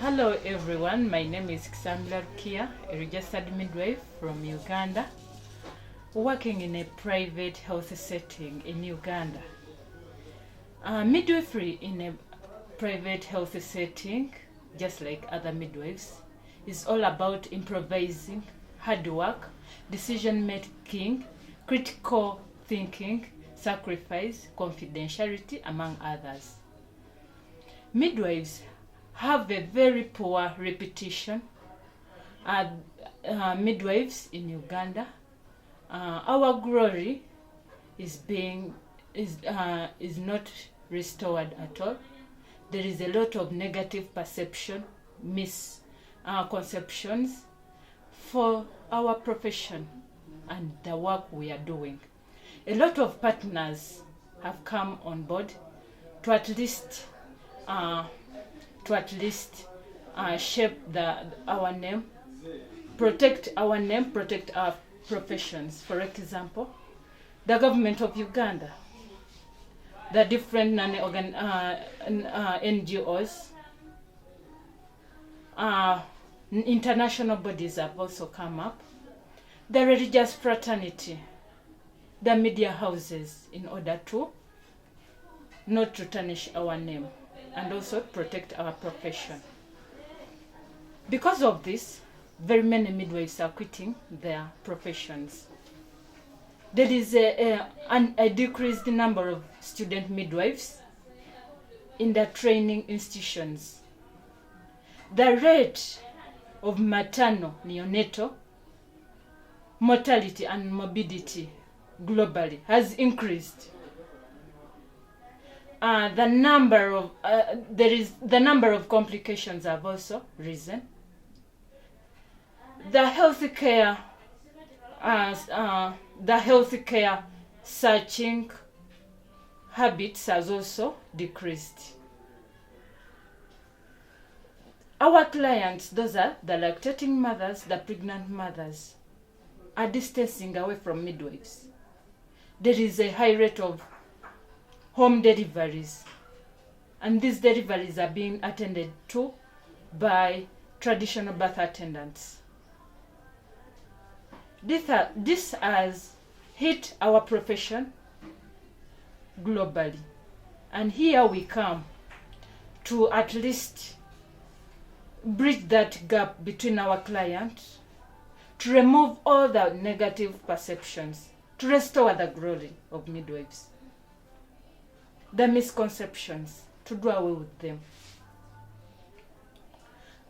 Hello everyone, my name is Xamla Kia, a registered midwife from Uganda, working in a private health setting in Uganda. Midwifery in a private health setting, just like other midwives, is all about improvising, hard work, decision making, critical thinking, sacrifice, confidentiality, among others. Midwives have a very poor reputation. Midwives in Uganda, our glory is not restored at all. There is a lot of negative perception, misconceptions for our profession and the work we are doing. A lot of partners have come on board to at least shape our name, protect our name, protect our professions. For example, the government of Uganda, the different NGOs, international bodies have also come up, the religious fraternity, the media houses, in order to not to tarnish our name and also protect our profession. Because of this, very many midwives are quitting their professions. There is a decreased number of student midwives in the training institutions. The rate of maternal neonatal mortality and morbidity globally has increased. The number of complications have also risen. The healthcare searching habits has also decreased. Our clients, those are the lactating mothers, the pregnant mothers, are distancing away from midwives. There is a high rate of home deliveries, and these deliveries are being attended to by traditional birth attendants. This has hit our profession globally, and here we come to at least bridge that gap between our clients, to remove all the negative perceptions, to restore the glory of midwives, the misconceptions, to do away with them.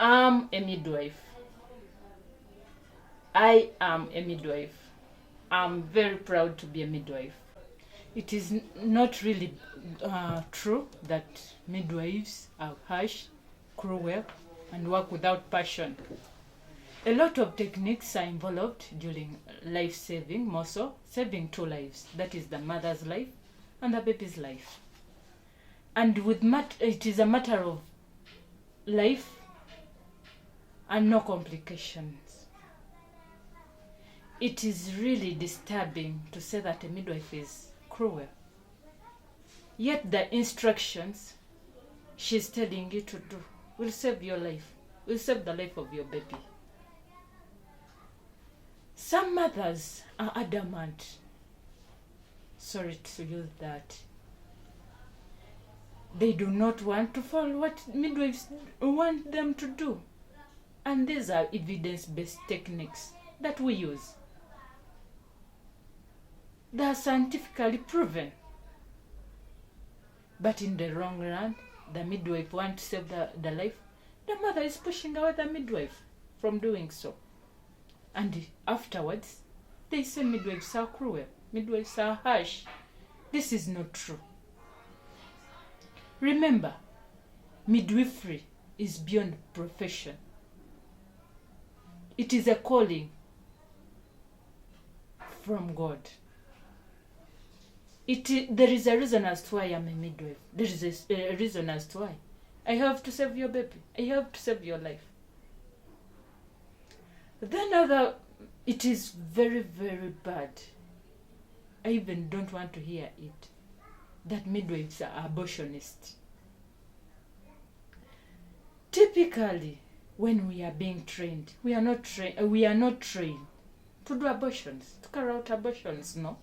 I'm a midwife. I am a midwife. I'm very proud to be a midwife. It is not really true that midwives are harsh, cruel, and work without passion. A lot of techniques are involved during life saving, more so saving two lives. That is the mother's life and the baby's life. And it is a matter of life and no complications. It is really disturbing to say that a midwife is cruel. Yet the instructions she's telling you to do will save your life, will save the life of your baby. Some mothers are adamant, sorry to use that, they do not want to follow what midwives want them to do. And these are evidence-based techniques that we use. They are scientifically proven. But in the long run, the midwife wants to save the life. The mother is pushing away the midwife from doing so. And afterwards, they say midwives are cruel, midwives are harsh. This is not true. Remember, midwifery is beyond profession. It is a calling from God. There is a reason as to why I'm a midwife. There is a reason as to why. I have to save your baby. I have to save your life. Then it is very, very bad. I even don't want to hear it, that midwives are abortionists. Typically, when we are being trained, we are not trained to do abortions, to carry out abortions, no.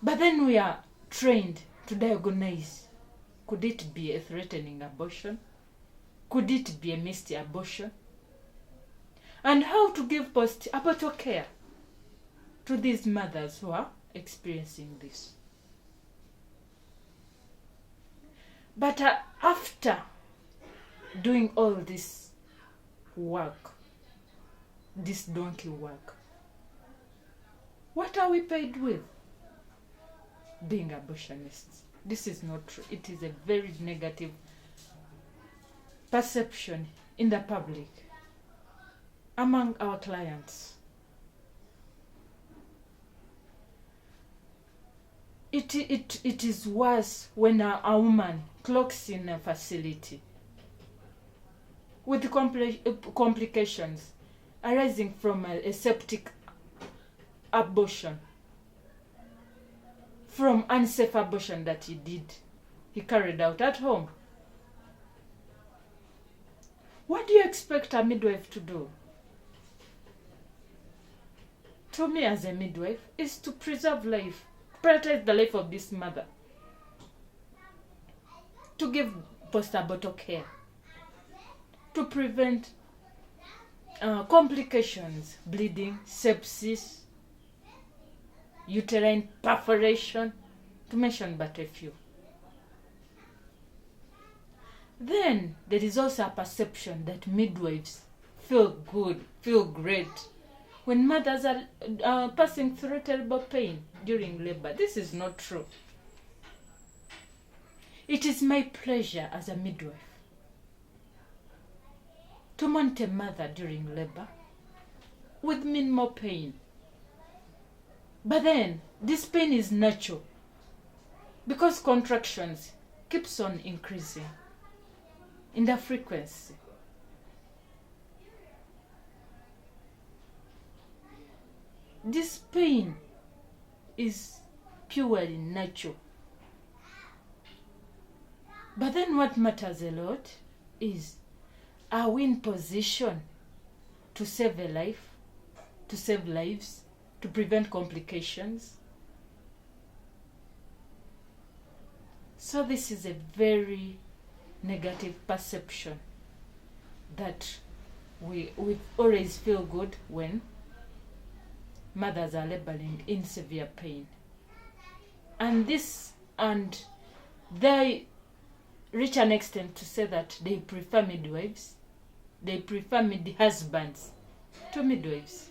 But then we are trained to diagnose. Could it be a threatening abortion? Could it be a missed abortion? And how to give post-abortal care to these mothers who are experiencing this. But after doing all this work, this donkey work, what are we paid with? Being abortionists. This is not true. It is a very negative perception in the public, among our clients. It is worse when a woman clocks in a facility with complications arising from a septic abortion, from unsafe abortion that he carried out at home. What do you expect a midwife to do? To me, as a midwife, is to preserve life, prioritize the life of this mother, to give post-abortal care, to prevent complications, bleeding, sepsis, uterine perforation, to mention but a few. Then there is also a perception that midwives feel good, feel great when mothers are passing through terrible pain during labor. This is not true. It is my pleasure as a midwife to mount a mother during labor with minimal pain. But then this pain is natural because contractions keeps on increasing in the frequency. This pain is purely natural. But then what matters a lot is, are we in position to save a life, to save lives, to prevent complications? So this is a very negative perception that we always feel good when mothers are laboring in severe pain. And they reach an extent to say that they prefer midwives, they prefer husbands to midwives.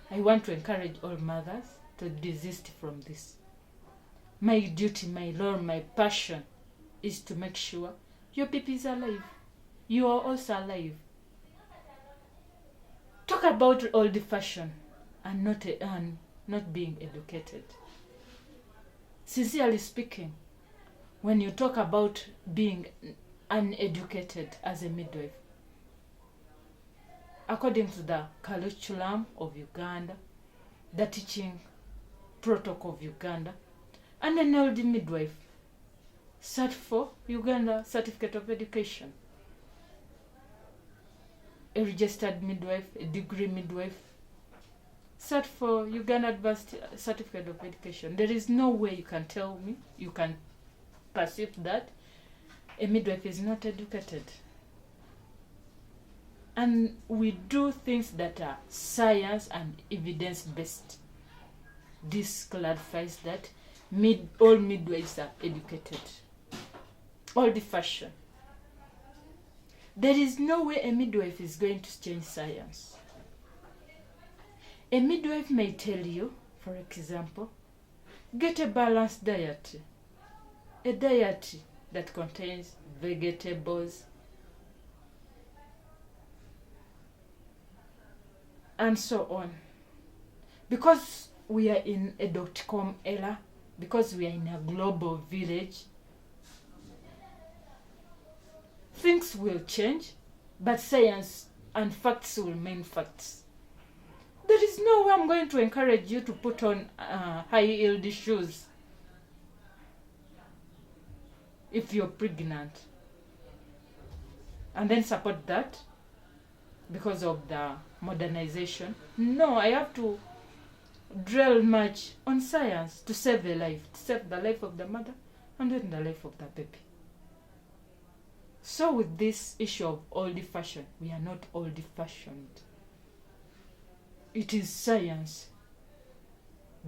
I want to encourage all mothers to desist from this. My duty, my Lord, my passion is to make sure your baby is alive. You are also alive. Talk about old fashion and not being educated. Sincerely speaking, when you talk about being uneducated as a midwife, according to the curriculum of Uganda, the teaching protocol of Uganda, an NLD midwife sat for Uganda Certificate of Education. A registered midwife, a degree midwife, sat for Uganda Advanced Certificate of Education. There is no way you can tell me, you can perceive that a midwife is not educated. And we do things that are science and evidence-based. This clarifies that all midwives are educated. All the fashion. There is no way a midwife is going to change science. A midwife may tell you, for example, get a balanced diet. A diet that contains vegetables and so on. Because we are in a .com era, because we are in a global village, things will change, but science and facts will remain facts. There is no way I'm going to encourage you to put on high-heeled shoes. if you're pregnant, and then support that because of the modernization. No, I have to drill much on science to save a life, to save the life of the mother and then the life of the baby. So with this issue of old-fashioned, we are not old-fashioned. It is science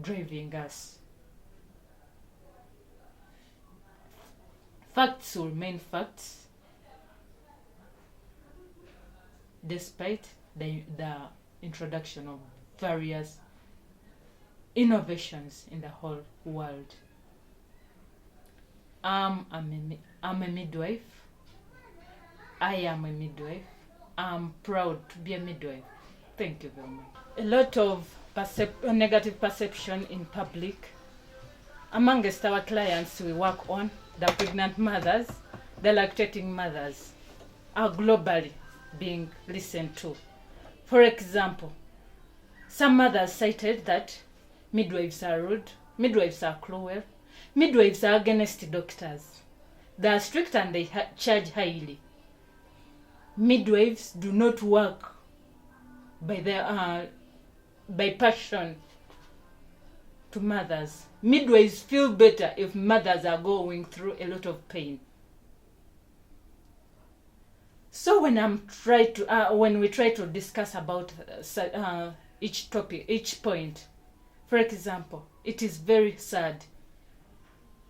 driving us. Facts will remain facts despite the introduction of various innovations in the whole world. I'm a midwife. I am a midwife. I'm proud to be a midwife. Thank you very much. A lot of negative perception in public amongst our clients we work on, the pregnant mothers, the lactating mothers, are globally being listened to. For example, some mothers cited that midwives are rude, midwives are cruel, midwives are against doctors. They are strict and they charge highly. Midwives do not work by passion to mothers. Midwives feel better if mothers are going through a lot of pain. So when we try to discuss about each topic, each point, for example, it is very sad.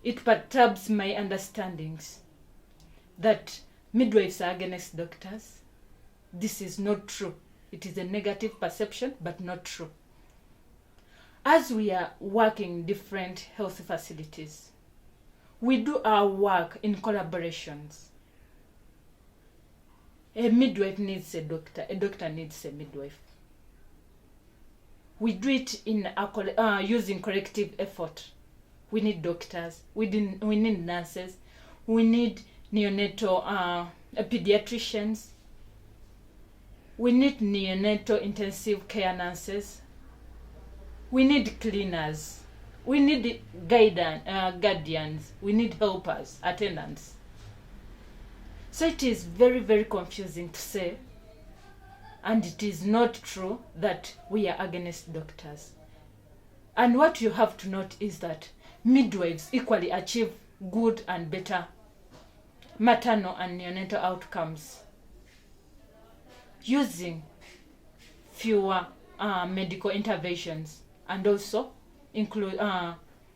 It perturbs my understandings that midwives are against doctors. This is not true. It is a negative perception, but not true. As we are working in different health facilities, we do our work in collaborations. A midwife needs a doctor needs a midwife. We do it in using collective effort. We need doctors, we need nurses, we need neonatal pediatricians, we need neonatal intensive care nurses, we need cleaners, we need guardians, we need helpers, attendants. So it is very, very confusing to say, and it is not true that we are against doctors. And what you have to note is that midwives equally achieve good and better maternal and neonatal outcomes using fewer medical interventions, and also include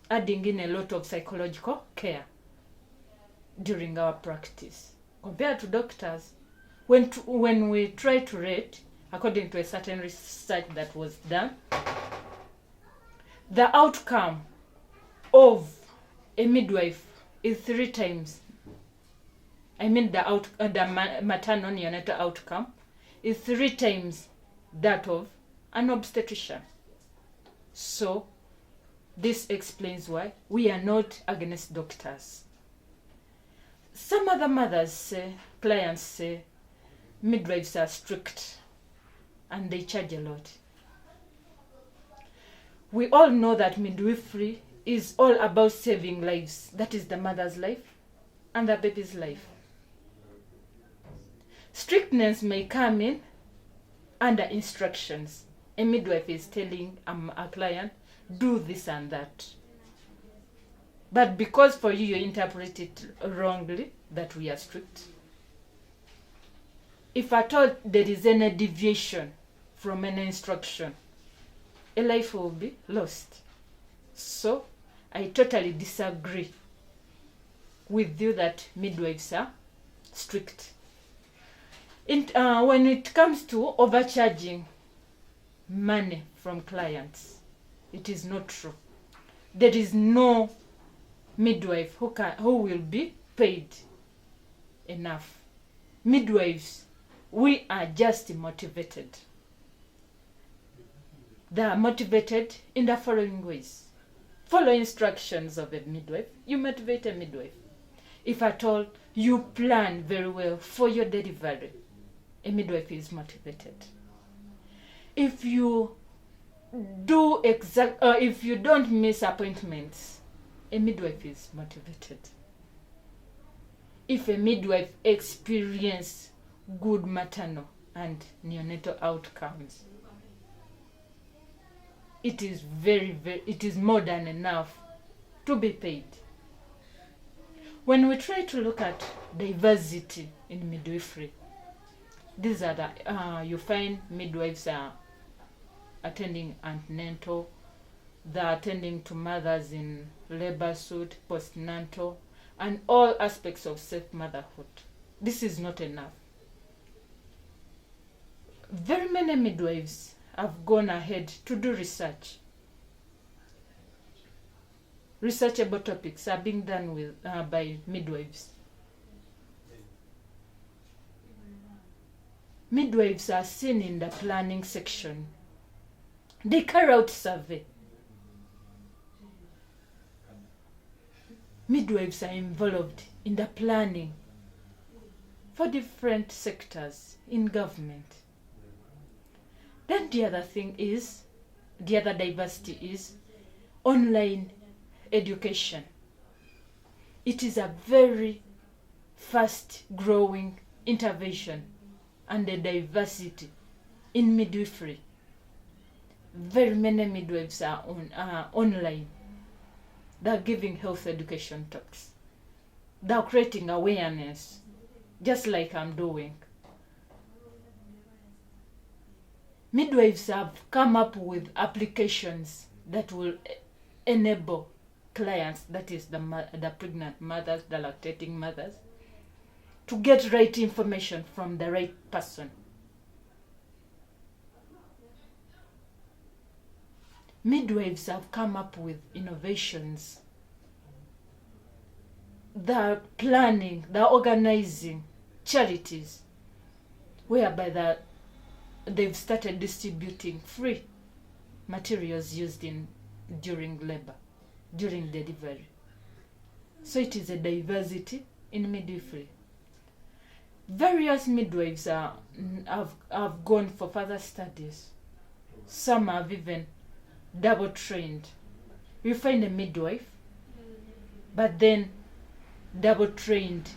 adding in a lot of psychological care during our practice. Compared to doctors, when we try to rate, according to a certain research that was done, the outcome of a midwife is 3 times. I mean the maternal neonatal outcome is 3 times that of an obstetrician. So this explains why we are not against doctors. Some other mothers say, clients say, midwives are strict and they charge a lot. We all know that midwifery is all about saving lives. That is the mother's life and the baby's life. Strictness may come in under instructions. A midwife is telling a client, do this and that. But because for you interpret it wrongly, that we are strict. If at all there is any deviation from any instruction, a life will be lost. So I totally disagree with you that midwives are strict. When it comes to overcharging money from clients, it is not true. There is no midwife who will be paid enough. Midwives, we are just motivated. They are motivated in the following ways. Follow instructions of a midwife. You motivate a midwife. If at all you plan very well for your delivery, a midwife is motivated. If you don't miss appointments, a midwife is motivated. if a midwife experience good maternal and neonatal outcomes. It is it is more than enough to be paid. When we try to look at diversity in midwifery, these are the, you find midwives are attending antenatal, they're attending to mothers in labor suit, postnatal, and all aspects of safe motherhood. This is not enough. Very many midwives have gone ahead to do research. Researchable topics are being done with by midwives. Midwives are seen in the planning section. They carry out survey. Midwives are involved in the planning for different sectors in government. Then the other diversity is online education. It is a very fast growing intervention and a diversity in midwifery. Very many midwives are online. They're giving health education talks. They're creating awareness, just like I'm doing. Midwives have come up with applications that will enable clients, that is the pregnant mothers, the lactating mothers, to get right information from the right person. Midwives have come up with innovations. They're planning, they're organizing charities whereby they've started distributing free materials used during labor, during delivery. So it is a diversity in midwifery. Various midwives have gone for further studies. Some have even double trained. You find a midwife, but then double trained.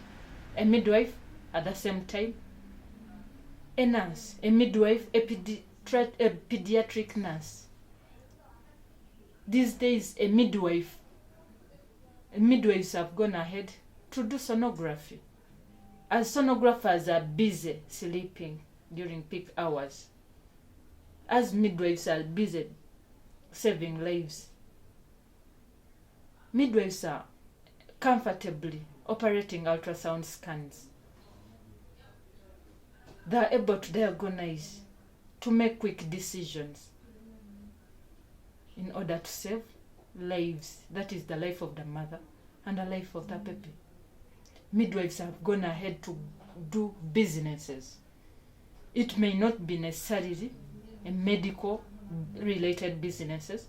A midwife at the same time, a nurse, a midwife, a pediatric nurse. These days, midwives have gone ahead to do sonography, as sonographers are busy sleeping during peak hours, as midwives are busy saving lives. Midwives are comfortably operating ultrasound scans. They are able to diagnose, to make quick decisions in order to save lives. That is the life of the mother and the life of the baby. Midwives have gone ahead to do businesses. It may not be necessarily a medical related businesses,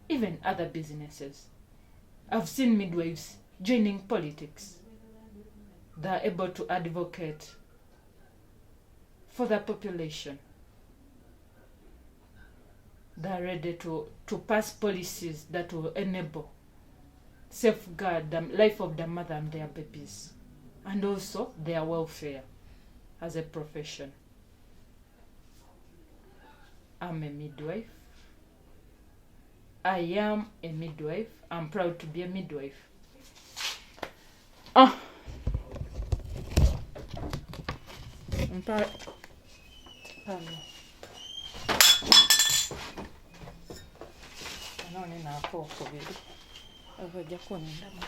even other businesses. I've seen midwives joining politics. They are able to advocate for the population. They are ready to pass policies that will enable, safeguard the life of the mother and their babies, and also their welfare as a profession. I'm a midwife. I am a midwife. I'm proud to be a midwife. Naona na hapo kwa vile. Hapo japo ni ndama.